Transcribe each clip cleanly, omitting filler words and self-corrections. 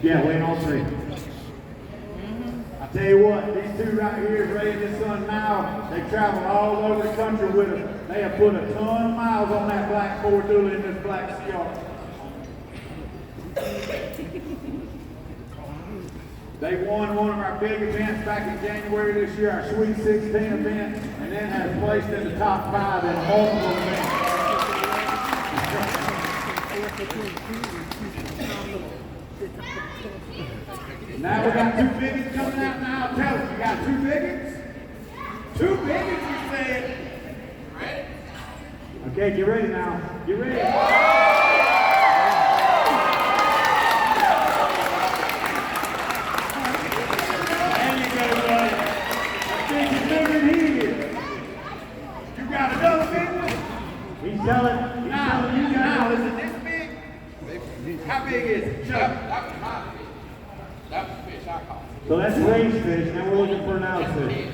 Yeah, weighing all three. I tell you what, these two right here, Ray and his son now, they travel all over the country with us. They have put a ton of miles on that black four-dually in this black SeaArk. They won one of our big events back in January this year, our Sweet 16 event, and then has placed in the top 5 in multiple events. Now we got 2 biggets coming out now. Tell us, you got 2 biggets? 2 biggets, you said. Ready? Okay, get ready now. Get ready. There you go, buddy. I think you're bigger than he is. You got another big one? He's telling you now, is it this big? How big is it? Chuck? That's the fish I caught. So that's raised fish, now we're looking for an out fish.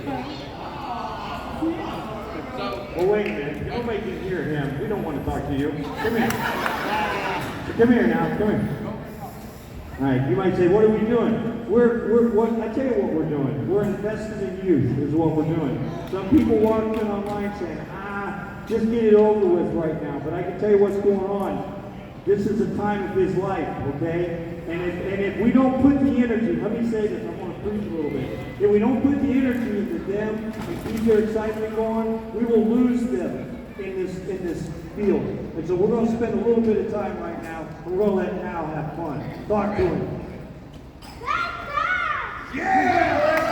Well, wait a minute. Nobody can hear him. We don't want to talk to you. Come here. Come here now. Come here. All right. You might say, what are we doing? I tell you what we're doing. We're investing in youth is what we're doing. Some people walking online saying, just get it over with right now. But I can tell you what's going on. This is a time of his life, okay? And if we don't put the energy, let me say this, I want to preach a little bit. If we don't put the energy into them and keep their excitement going, we will lose them in this field. And so we're going to spend a little bit of time right now. We're going to let Al have fun. Talk to him. Yeah!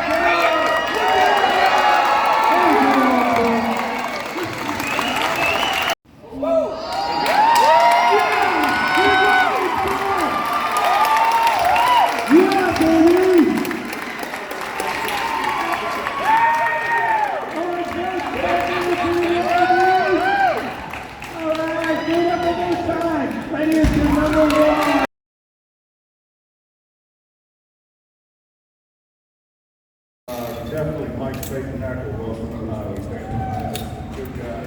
Let's definitely Mike Bacon-Acker Wilson. Good guy.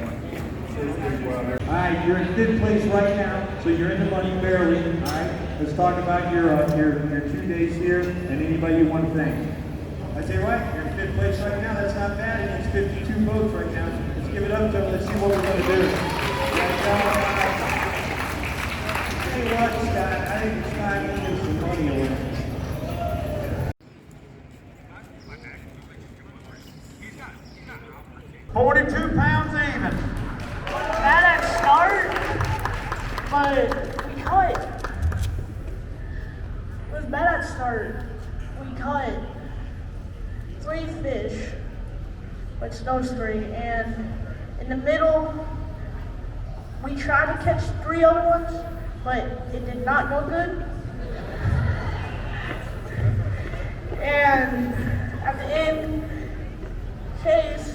All right, you're in 5th place right now, so you're in the money barely. All right, let's talk about your 2 days here and anybody you want to thank. I say what? You're in 5th place right now. That's not bad. It's 52 votes right now. Let's give it up to them. Let's see what we're going to do. Tell you what, Scott, I think it's time to give some money away. 42 pounds even. Bad at start, but we cut. It was bad at start. We caught 3 fish, but no string, and in the middle, we tried to catch 3 other ones, but it did not go good. And at the end, Chase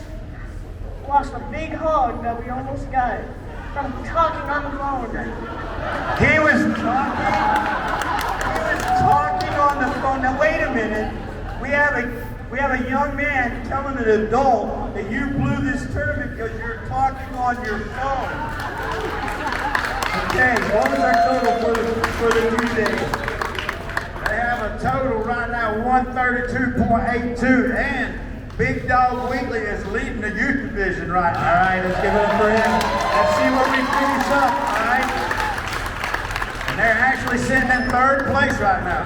lost a big hog that we almost got from talking on the phone. He was talking on the phone. Now wait a minute. We have a young man telling an adult that you blew this tournament because you're talking on your phone. Okay, what was our total for the 2 days? They have a total right now 132.82 and Big Dog Wheatley is leading the youth division right now. All right, let's give it up for him. Let's see where we finish up, all right? And they're actually sitting in 3rd place right now.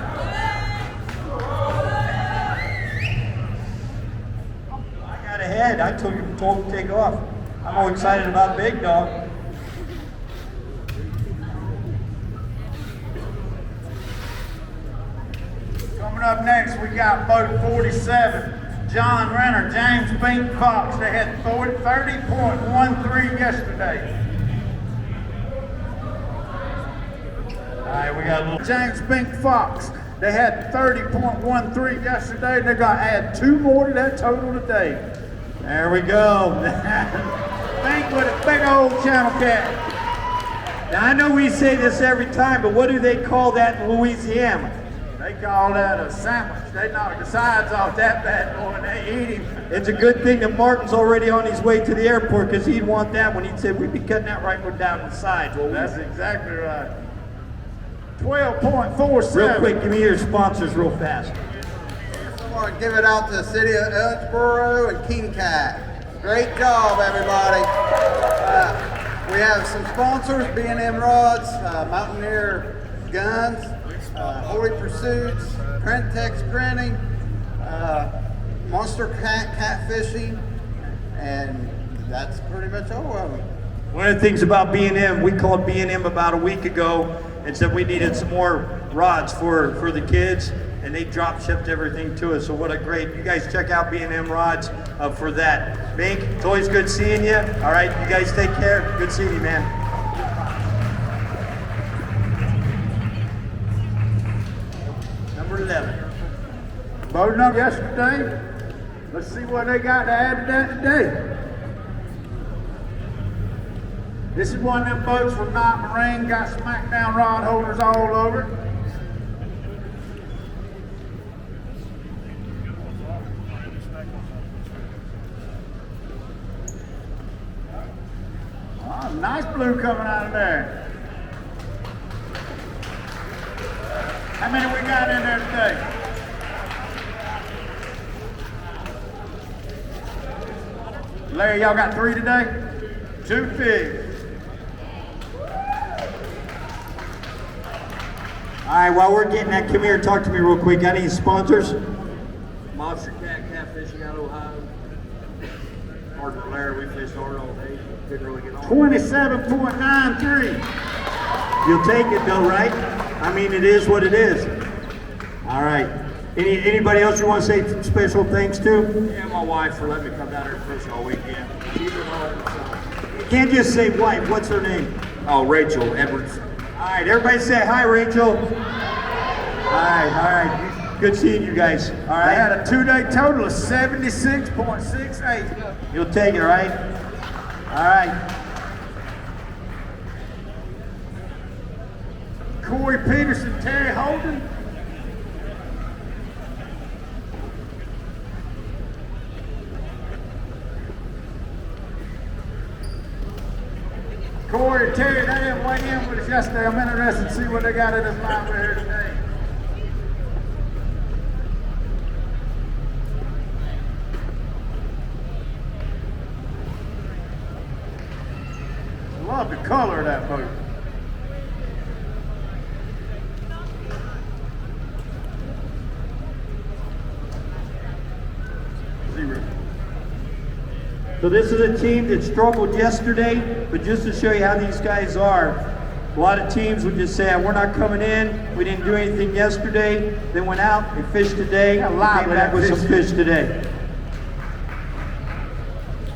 I got ahead. I told him to take off. I'm all excited about Big Dog. Coming up next, we got boat 47. John Renner, James Pink Fox. They had 30.13 yesterday. All right, we got a little James Pink Fox. They had 30.13 yesterday. They're going to add 2 more to that total today. There we go. Think with a big old channel cat. Now, I know we say this every time, but what do they call that in Louisiana? They call that a sandwich. They knock the sides off that bad boy and they eat him. It's a good thing that Martin's already on his way to the airport because he'd want that when he said we'd be cutting that right down the sides. Well, that's exactly right. 12.47. Real quick, give me your sponsors real fast. I want to give it out to the city of Owensboro and King Kat. Great job, everybody. We have some sponsors, B&M Rods, Mountaineer Guns, Holy Pursuits, Printex Printing, Monster Cat Catfishing, and that's pretty much all of them. One of the things about B&M, we called B&M about a week ago and said we needed some more rods for the kids, and they drop shipped everything to us. So what a great, you guys check out B&M Rods for that. Mink, it's always good seeing you. All right, you guys take care. Good seeing you, man. Number 11. Voted up yesterday. Let's see what they got to add to that today. This is one of them boats from Night Marine, got smackdown rod holders all over it. Oh, nice blue coming out of there. How many we got in there today? Larry, y'all got 3 today? 2 figs. All right, while we're getting that, come here and talk to me real quick. Got any sponsors? Monster Cat Catfishing out of Ohio. Hard to Larry, we fished hard all day. Couldn't really get on. 27.93. You'll take it though, right? I mean, it is what it is. All right. Anybody else you want to say special thanks to? Yeah, my wife for letting me come down here and fish all weekend. She's been home, so. You can't just say wife. What's her name? Oh, Rachel Edwards. All right, everybody say hi, Rachel. All right. Good seeing you guys. All I had right. a 2-day total of 76.68. You'll take it, right? All right. Corey Peterson, Terry Holden. Corey and Terry, they didn't weigh in with us yesterday. I'm interested to see what they got in this line right here today. I love the color of that boat. So this is a team that struggled yesterday, but just to show you how these guys are, a lot of teams would just say, we're not coming in, we didn't do anything yesterday, they went out, they fished today, came back with some fish today.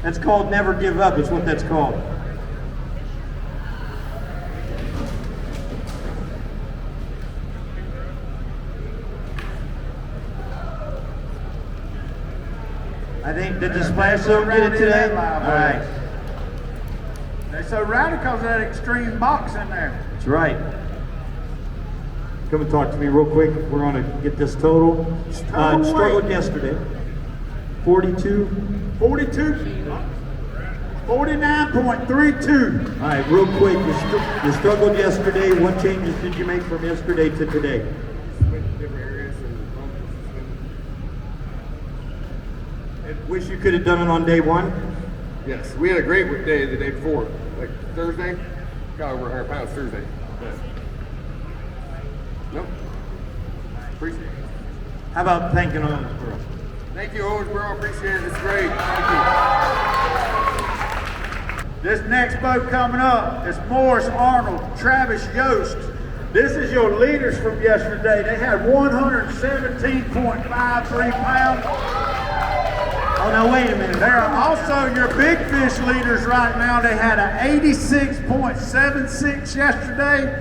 That's called never give up, is what that's called. I think, did the splash zone get it today? All right. They're so rowdy because of that extreme box in there. That's right. Come and talk to me real quick. We're going to get this total. Struggled yesterday. 42. 49.32. All right, real quick. You struggled yesterday. What changes did you make from yesterday to today? Wish you could have done it on day one. Yes, we had a great day the day before. Like Thursday, got over 100 pounds Thursday. But, nope. Appreciate it. How about thanking Owensboro? Thank you, Owensboro. Appreciate it. It's great. Thank you. This next boat coming up is Morris Arnold, Travis Yost. This is your leaders from yesterday. They had 117.53 pounds. Oh, now wait a minute. They're also your big fish leaders right now. They had an 86.76 yesterday.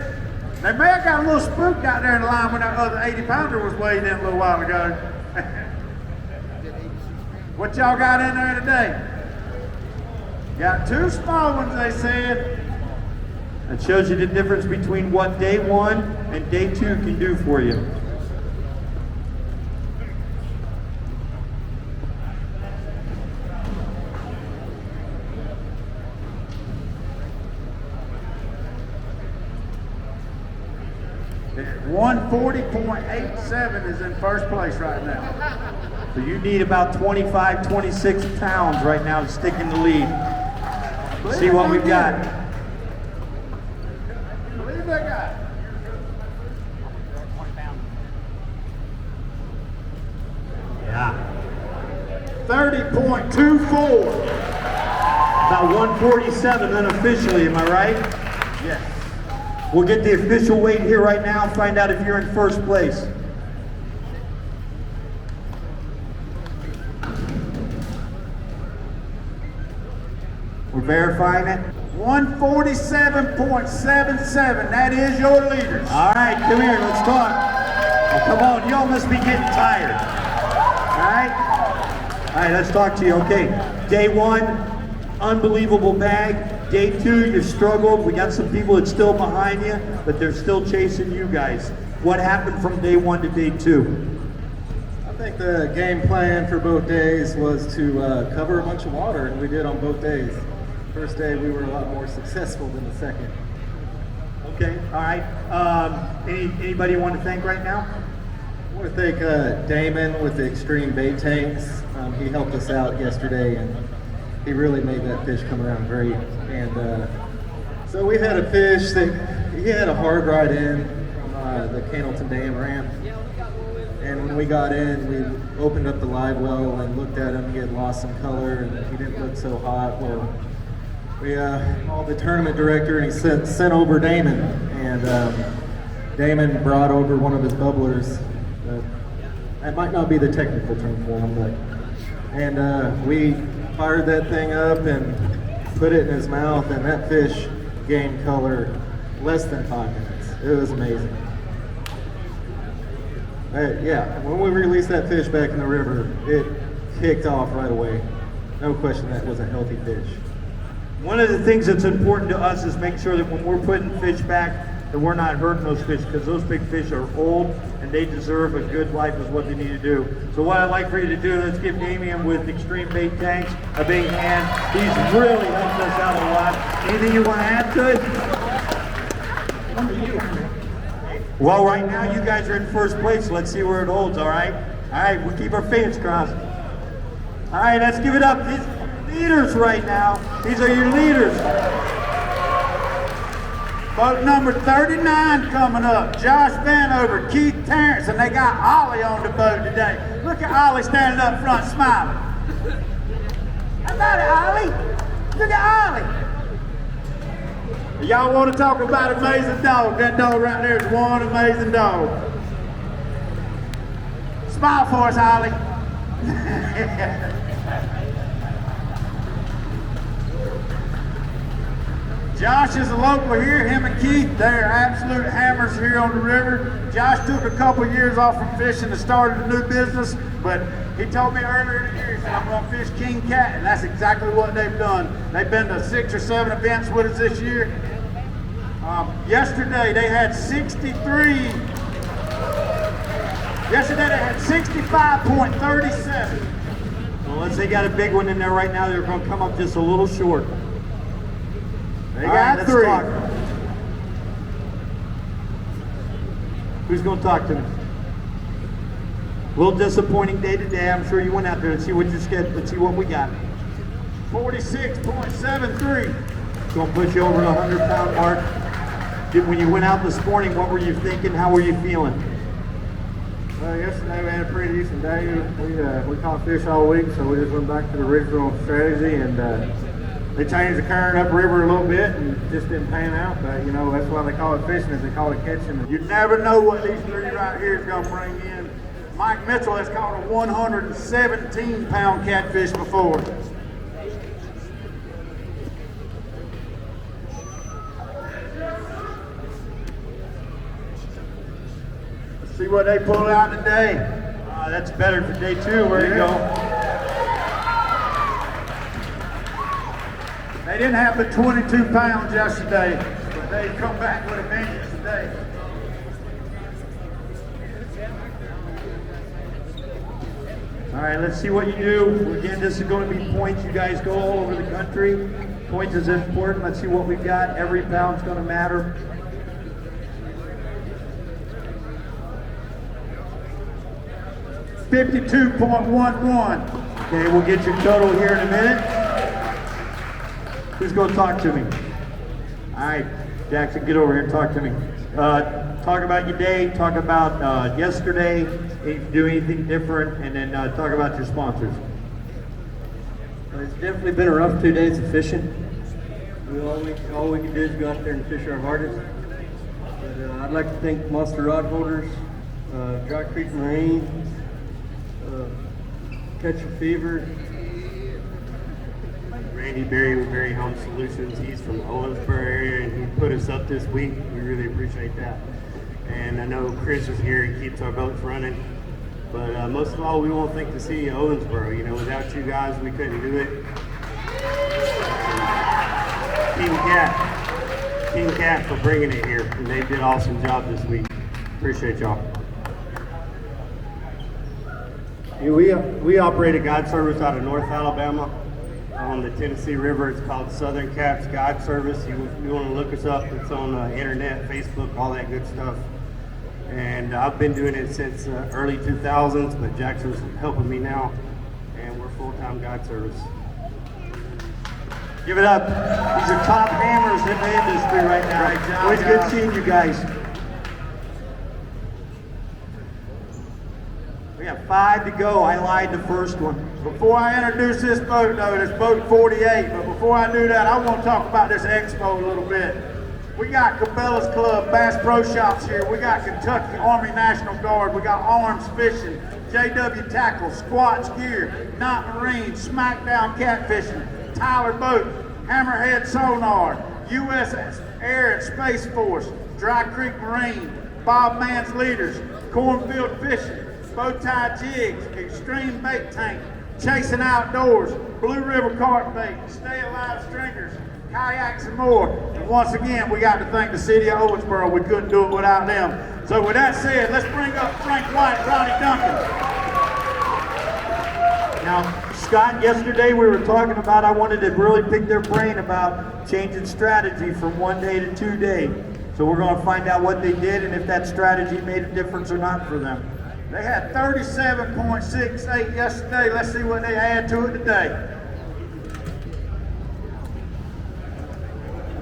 They may have got a little spooked out there in the line when that other 80-pounder was weighed in a little while ago. What y'all got in there today? Got 2 small ones, they said. That shows you the difference between what day one and day two can do for you. 140.87 is in first place right now. So you need about 25, 26 pounds right now to stick in the lead. See what we've got. Believe that guy. Yeah. 30.24. About 147 unofficially, am I right? Yes. We'll get the official weight here right now and find out if you're in first place. We're verifying it. 147.77. That is your leaders. All right, come here, let's talk. Oh, come on, y'all must be getting tired. All right? All right, let's talk to you. Okay, day one, unbelievable bag. Day two, you struggled. We got some people that's still behind you, but they're still chasing you guys. What happened from day one to day two? I think the game plan for both days was to cover a bunch of water, and we did on both days. First day we were a lot more successful than the second. Okay, all right. Anybody you want to thank right now? I want to thank Damon with the Extreme Bait Tanks. He helped us out yesterday, and he really made that fish come around great. And so we had a fish that he had a hard ride in from the Cannleton Dam ramp. And when we got in, we opened up the live well and looked at him. He had lost some color and he didn't look so hot. Well, we called the tournament director and he sent over Damon. And Damon brought over one of his bubblers. That might not be the technical term for him, but. And we fired that thing up and put it in his mouth, and that fish gained color less than 5 minutes. It was amazing. Yeah, when we released that fish back in the river, it kicked off right away. No question that was a healthy fish. One of the things that's important to us is make sure that when we're putting fish back, that we're not hurting those fish, because those big fish are old and they deserve a good life is what they need to do. So what I'd like for you to do, let's give Damien with Extreme Bait Tanks a big hand. He's really helped us out a lot. Anything you want to add to it? Well, right now you guys are in first place. Let's see where it holds, all right? All right, we'll keep our fingers crossed. All right, let's give it up. These leaders right now. These are your leaders. Boat number 39 coming up. Josh Vanover, Keith Terrence, and they got Ollie on the boat today. Look at Ollie standing up front smiling. How about it, Ollie? Look at Ollie. Y'all want to talk about amazing dog? That dog right there is one amazing dog. Smile for us, Ollie. Josh is a local here, him and Keith, they're absolute hammers here on the river. Josh took a couple years off from fishing and started a new business, but he told me earlier in the year, he said, I'm going to fish King Kat, and that's exactly what they've done. They've been to 6 or 7 events with us this year. Yesterday they had 63. Yesterday they had 65.37. Well, unless they got a big one in there right now, they're going to come up just a little short. They got 3. Talk. Who's going to talk to me? A little disappointing day today. I'm sure you went out there and see what you get. Let's see what we got. 46.73. It's going to push you over the 100-pound mark. When you went out this morning, what were you thinking? How were you feeling? Well, yesterday we had a pretty decent day. We caught fish all week, so we just went back to the original strategy, and they changed the current upriver a little bit and just didn't pan out. But you know, that's why they call it fishing, is they call it catching. You never know what these 3 right here is going to bring in. Mike Mitchell has caught a 117-pound catfish before. Let's see what they pull out today. That's better for day 2. Where you go? They didn't have the 22 pounds yesterday, but they come back with a vengeance today. All right, let's see what you do. Again, this is going to be points. You guys go all over the country. Points is important. Let's see what we've got. Every pound's going to matter. 52.11. Okay, we'll get your total here in a minute. Who's going to talk to me? All right, Jackson, get over here and talk to me. Talk about your day, talk about yesterday, if you do anything different, and then talk about your sponsors. It's definitely been a rough 2 days of fishing. All we can do is go out there and fish our hardest. But I'd like to thank Monster Rod Holders, Dry Creek Marine, Catch a Fever. Randy Berry with Berry Home Solutions. He's from the Owensboro area, and he put us up this week. We really appreciate that. And I know Chris is here. He keeps our boats running. But most of all, we want to thank the city of Owensboro. You know, without you guys, we couldn't do it. King Kat for bringing it here. And they did an awesome job this week. Appreciate y'all. Yeah, we operate a guide service out of North Alabama on the Tennessee River. It's called Southern Caps Guide Service. You want to look us up. It's on the internet, Facebook, all that good stuff. And I've been doing it since early 2000s, but Jackson's helping me now, and we're full-time guide service. Give it up. These are top hammers in the industry right now. Great job, Always good guys. seeing you guys. We got 5 to go. I lied the first one. Before I introduce this boat, though, it's boat 48. But before I do that, I want to talk about this expo a little bit. We got Cabela's Club, Bass Pro Shops here. We got Kentucky Army National Guard. We got Arms Fishing, JW Tackle, Squatch Gear, Knot Marine, Smackdown Catfishing, Tyler Boat, Hammerhead Sonar, U.S. Air and Space Force, Dry Creek Marine, Bob Mann's Leaders, Cornfield Fishing, Bowtie Jigs, Extreme Bait Tank, Chasing Outdoors, Blue River Carp Bait, Stay Alive Stringers, Kayaks and more. And once again, we got to thank the city of Owensboro. We couldn't do it without them. So with that said, let's bring up Frank White and Ronnie Duncan. Now, Scott, yesterday we were talking about, I wanted to really pick their brain about changing strategy from 1 day to 2 day. So we're going to find out what they did and if that strategy made a difference or not for them. They had 37.68 yesterday. Let's see what they add to it today.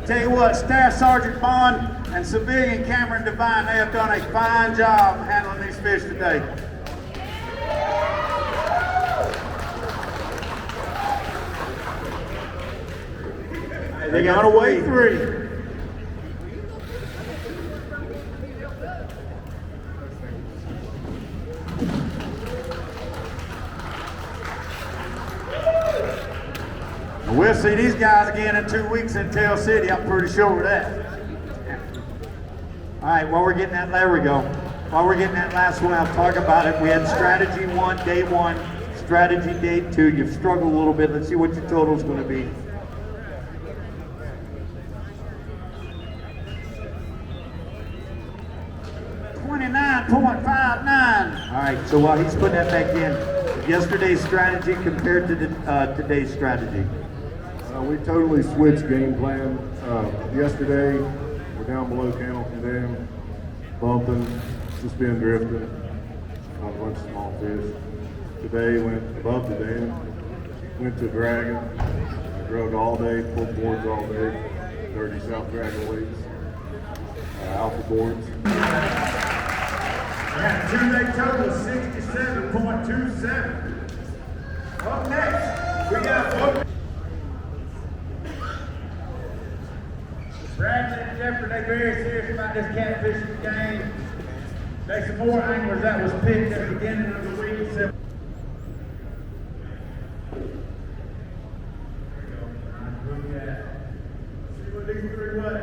Tell you what, Staff Sergeant Bond and Civilian Cameron Devine, they have done a fine job handling these fish today. They got away 3. We'll see these guys again in 2 weeks in Tell City. I'm pretty sure of that. All right, while we're getting that, there we go. While we're getting that last one, I'll talk about it. We had strategy 1, day 1, strategy day 2. You've struggled a little bit. Let's see what your total's going to be. $29.59. All right, so while he's putting that back in, yesterday's strategy compared to today's strategy. We totally switched game plan. Yesterday, we're down below Candle Condemn, bumping, just been drifting, caught a bunch of small fish. Today, went above the dam, went to Dragon, drug all day, pulled boards all day, 30 South Dragon weights, alpha boards. Yeah, 2-day total 67.27. Up next, we got boat. Bradley and Jeffrey, they very serious about this catfishing game. There's some more anglers that was picked at the beginning of the week. So look at it. See what these 3 weigh.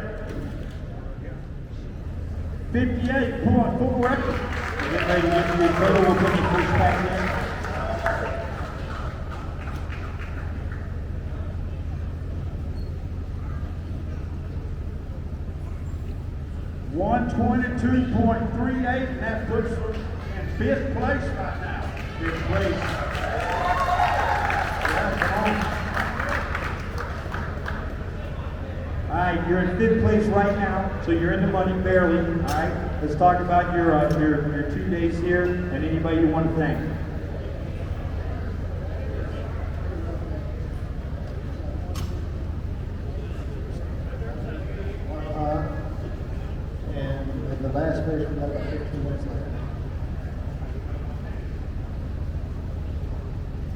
58.4. Get ready to get to your total. We'll put your fish back in. 122.38, and that puts them in 5th place right now. 5th place. All right, you're in 5th place right now, so you're in the money barely. All right, let's talk about your 2 days here and anybody you want to thank.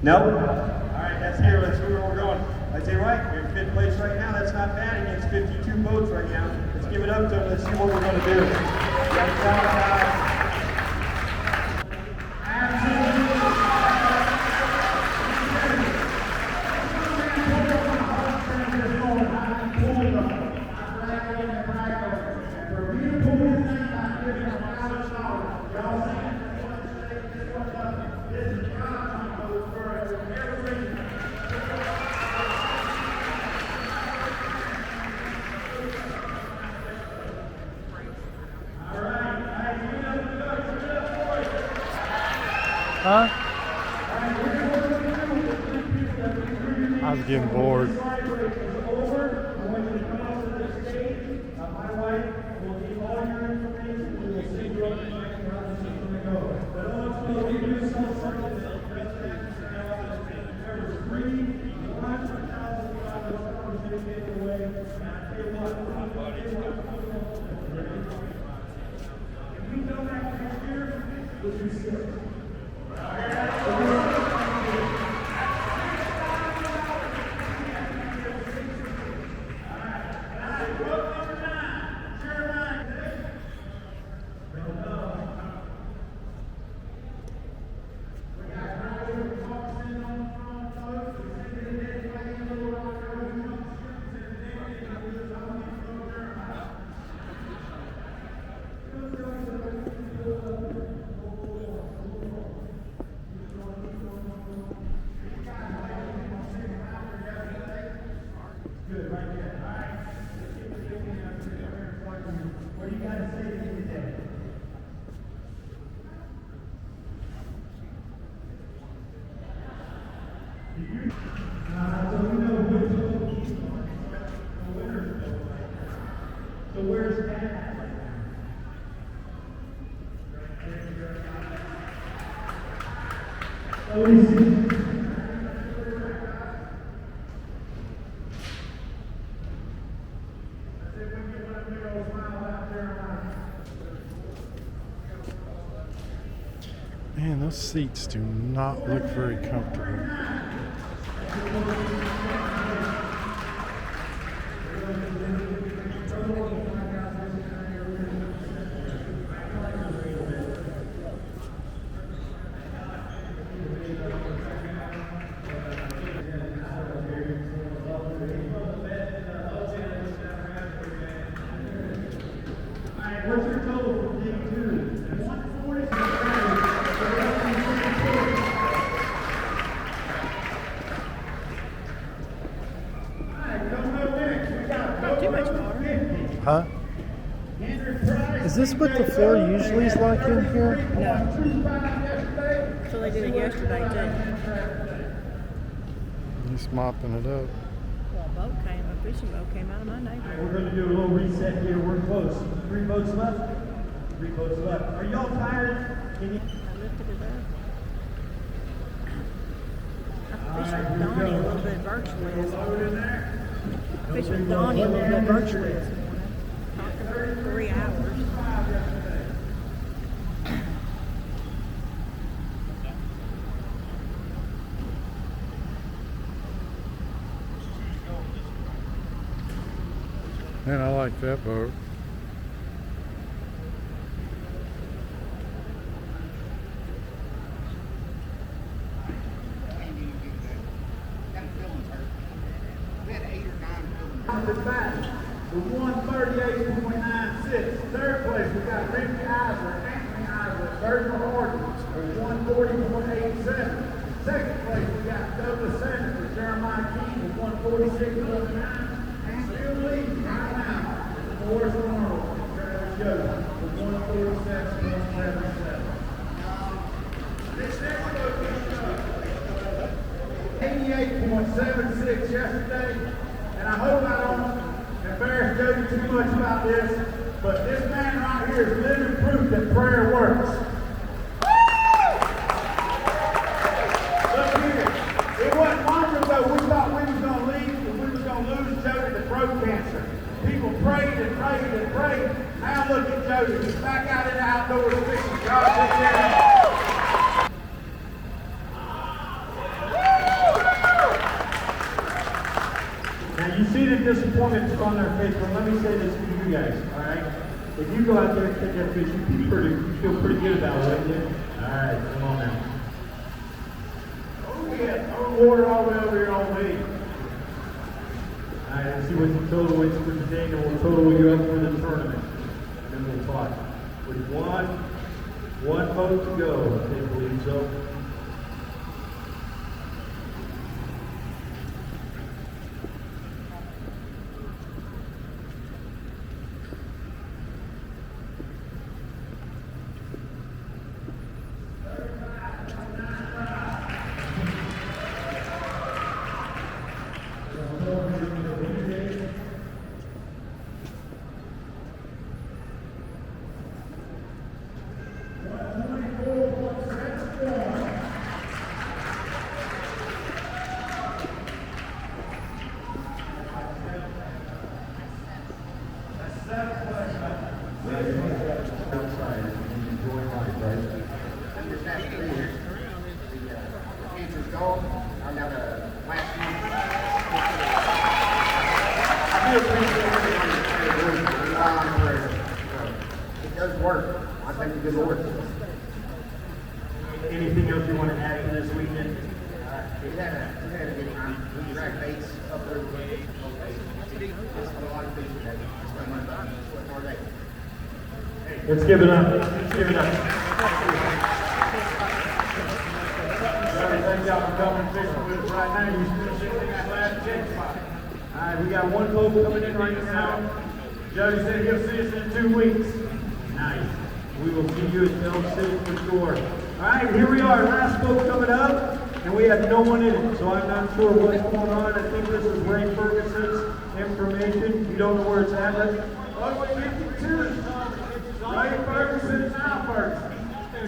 No? All right, let's hear where we're going. I say, right, you're in 5th place right now. That's not bad against 52 boats right now. Let's give it up to them. Let's see what we're going to do. Good job, guys. Huh? I was getting bored. Man, those seats do not look very comfortable. What's your total for day 2? 146. Huh? Is this what the floor usually is like in here? No. So they did it yesterday too. He's mopping it up. Well, a fishing boat came out of my neighborhood. We're going to do a little reset here. We're close. 3 boats left. 3 boats left. Are y'all tired? Can you? I lifted it up. I fished with Donnie a little bit virtually this morning. I fished with Donnie a little bit virtually this morning. Talking for 3 hours. Man, I like that boat. The 138.96. Third place, we got Ricky Eisler, Anthony Eisler, Virgil Horton with 140.87. Second place, we got Douglas Sanders with Jeremiah King with 146.9. And still leading right now, Forrest Arnold and Travis Yoder with 147.77. This next boat is 88.76 yesterday. And I hope I don't embarrass Jody too much about this, but this man right here is living proof that prayer works. Look here, it wasn't long ago we thought we was going to leave and we was going to lose Jody to throat cancer. People prayed and prayed and prayed. Now look at Jody, he's back out in the outdoors fishing. God, look at him. disappointment on their face, but let me say this to you guys, all right? If you go out there and catch that fish, you feel pretty good about it, wouldn't you? All right, come on now. Oh yeah, oh water all the way over here on me. All right, let's see what the total is for today, and we'll total you up for the tournament. And then we'll talk. With one vote to go, I believe so. Anything else you want to add to this weekend? We had a good time. We dragged baits up there. Just a lot of fish today. Let's give it up. Let's give it up. Sorry, thank y'all for coming fishing with us right now. You still sitting in that last check spot. All right, we got one boat coming in right now. Jody said he'll see us in 2 weeks. Nice. We will see you at Film City for sure. All right, here we are. Last boat coming up, and we have no one in it, so I'm not sure what's going on. I think this is Ray Ferguson's information. You don't know where it's at, right? Oh, we 52. Ray Ferguson now Ferguson.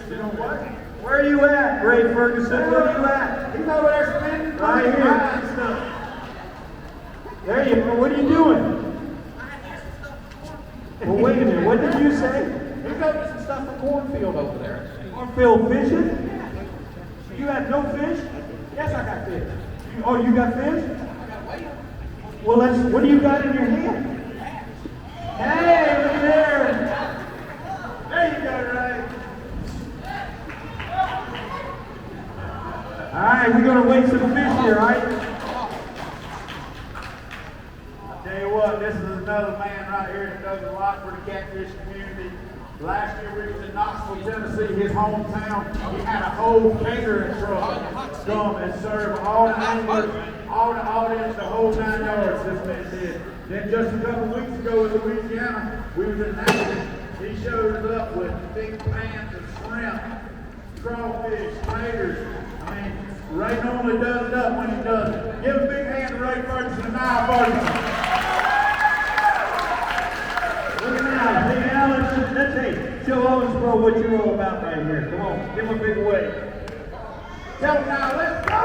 You know what? Where are you at, Ray Ferguson? Where are you at? He's over there spending Right money here. buying stuff. There you go. What are you doing? Well, wait a minute. What did you say? He's over some stuff for cornfield over there. Cornfield fishing? You have no fish? Yes, I got fish. You got fish? Well, what do you got in your hand? Hey, look there. There you go, Ray. All right, we're going to weigh some fish here, all right? I'll tell you what, this is another man right here that does a lot for the catfish community. Last year we was in Knoxville, Tennessee, his hometown. He had a whole catering truck come and serve all the anglers, all the audience, the whole 9 yards this man did. Then just a couple weeks ago in Louisiana, we was in Nashville. He showed us up with big pans of shrimp, crawfish, taters. I mean, Ray normally does it up when he does it. Give a big hand to Ray Ferguson and Niall Ferguson. Look at now. Hey, Alan, let's show Owensboro what you're all about right here. Come on, give him a big wave. Tell him now, let's go!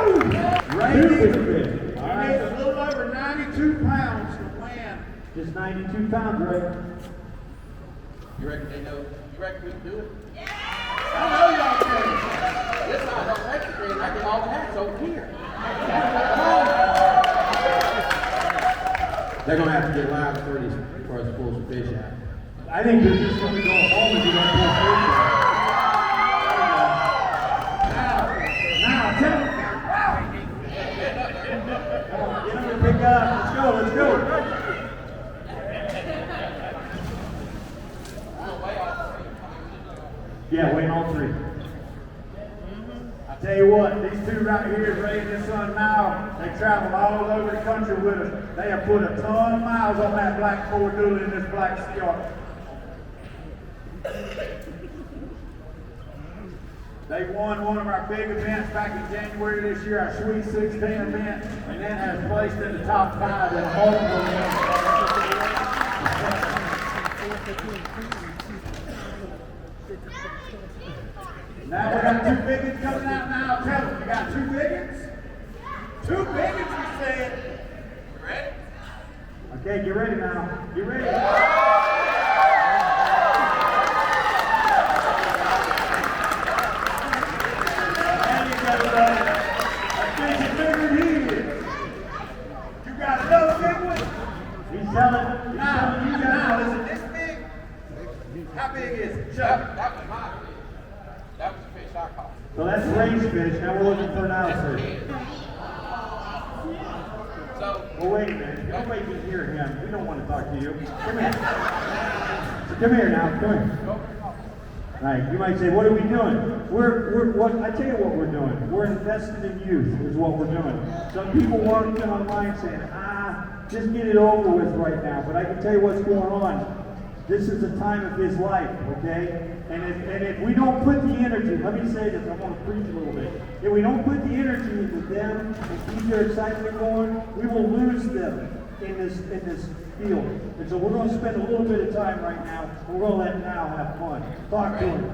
Ray fish. All right. A little over 92 pounds to win. Just 92 pounds, Ray. You reckon they know? You reckon we can do it? I know y'all can. This side don't have to green. I get all the hats over here. They're gonna have to get live for these for us to pull some fish out. I think they're just going to go home and do that whole fish. Now, tell him. Come on, get him to pick up. Let's go. Yeah, weighing all three. I tell you what, these two right here, Ray and his son now, they travel all over the country with us. They have put a ton of miles on that black Ford Dually in this black SeaArk. They won one of our big events back in January this year, our Sweet 16 event, and then has placed in the top 5 in multiple events. Now we got 2 biggins coming out now. Tell them, you got 2 biggins? 2 biggins, you said. You ready? Okay, get ready now. Get ready. He's So that's race fish. Now we're looking for an outsider. Well, wait a minute. Nobody can hear him. We don't want to talk to you. Come here. Come here now. Come here. All right. You might say, "What are we doing?" What? I tell you what we're doing. We're invested in youth. Is what we're doing. Some people walking online saying, just get it over with right now. But I can tell you what's going on. This is the time of his life, okay? And if we don't put the energy, let me say this, I want to preach a little bit. If we don't put the energy into them and keep their excitement going, we will lose them in this field. And so we're going to spend a little bit of time right now. We're going to let Now have fun. Talk to him.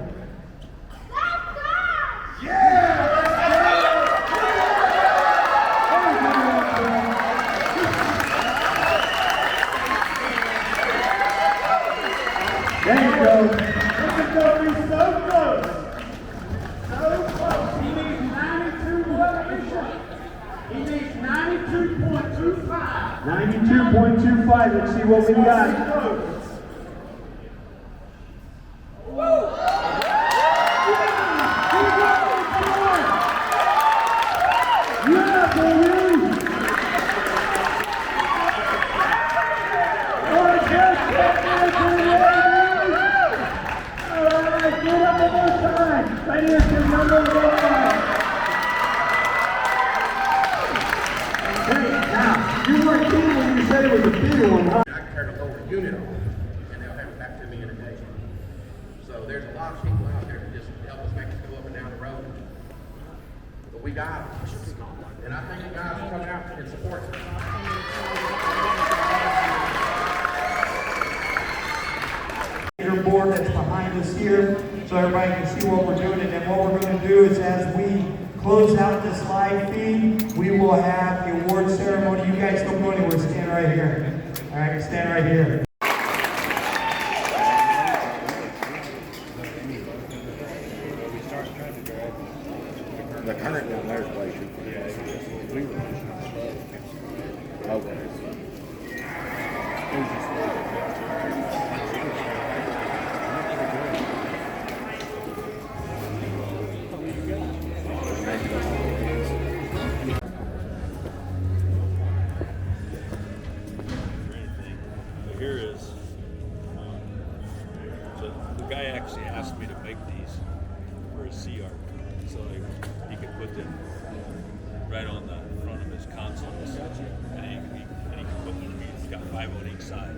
There you go. Look at those, he's so close. So close. He needs 92 what, Bishop? He needs 92.25. 92.25. Let's see what we got. Yeah, baby! Right here to number 1. Okay, now, you weren't kidding when you said it was a big one, huh? I can turn a whole unit on, and they'll have it back to me in a day. So there's a lot of people out there that just help us make us go up and down the road. But we got them. And I think the guys are coming out and support us. Leaderboard that's behind us here, so everybody can see what we're doing. And then what we're going to do is, as we close out this live feed, we will have the award ceremony. You guys don't go anywhere. Stand right here. All right, stand right here. The current down there is way too okay. Here is, so the guy actually asked me to make these for his SeaArk, so he could put them right on the front of his consoles, and he can put them. He's got 5 on each side.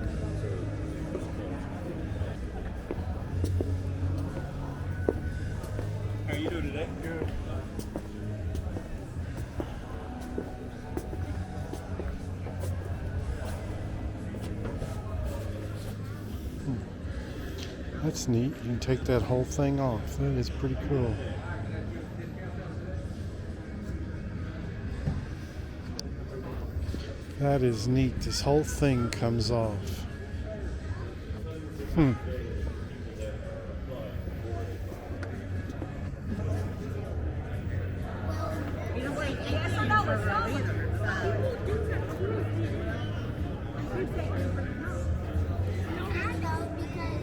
How are you doing today? Good. That's neat. You can take that whole thing off. That is pretty cool. That is neat. This whole thing comes off.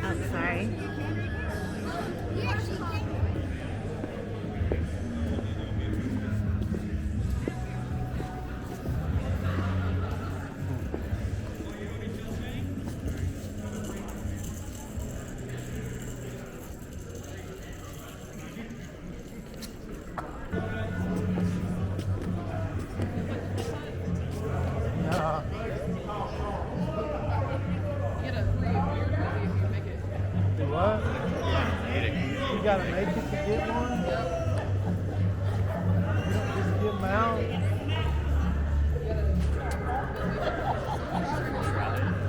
I'm sorry. What? You gotta make it to get one? You don't just get them out?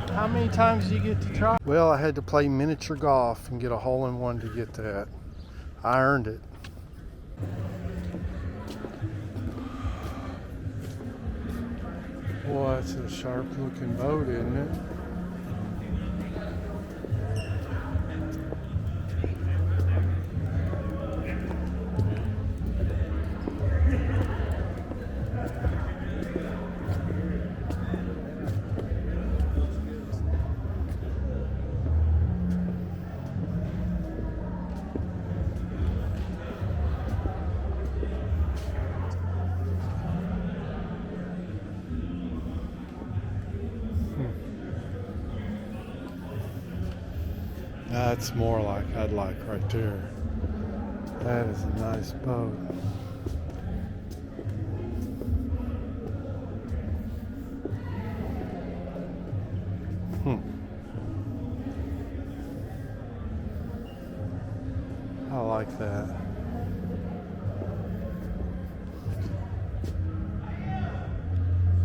How many times do you get to try? Well, I had to play miniature golf and get a hole-in-one to get that. I earned it. Boy, that's a sharp-looking boat, isn't it? That's more like I'd like right there. That is a nice boat. I like that.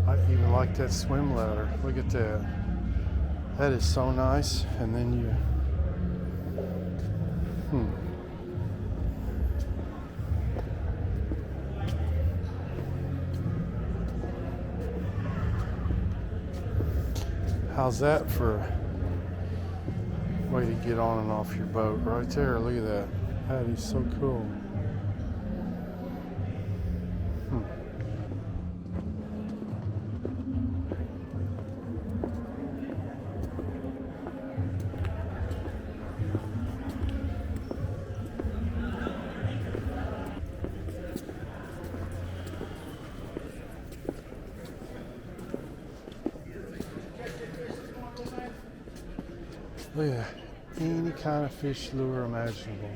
I even like that swim ladder. Look at that. That is so nice. And then you How's that for a way to get on and off your boat? Right there, look at that. That is so cool. Look at that. Any kind of fish lure imaginable.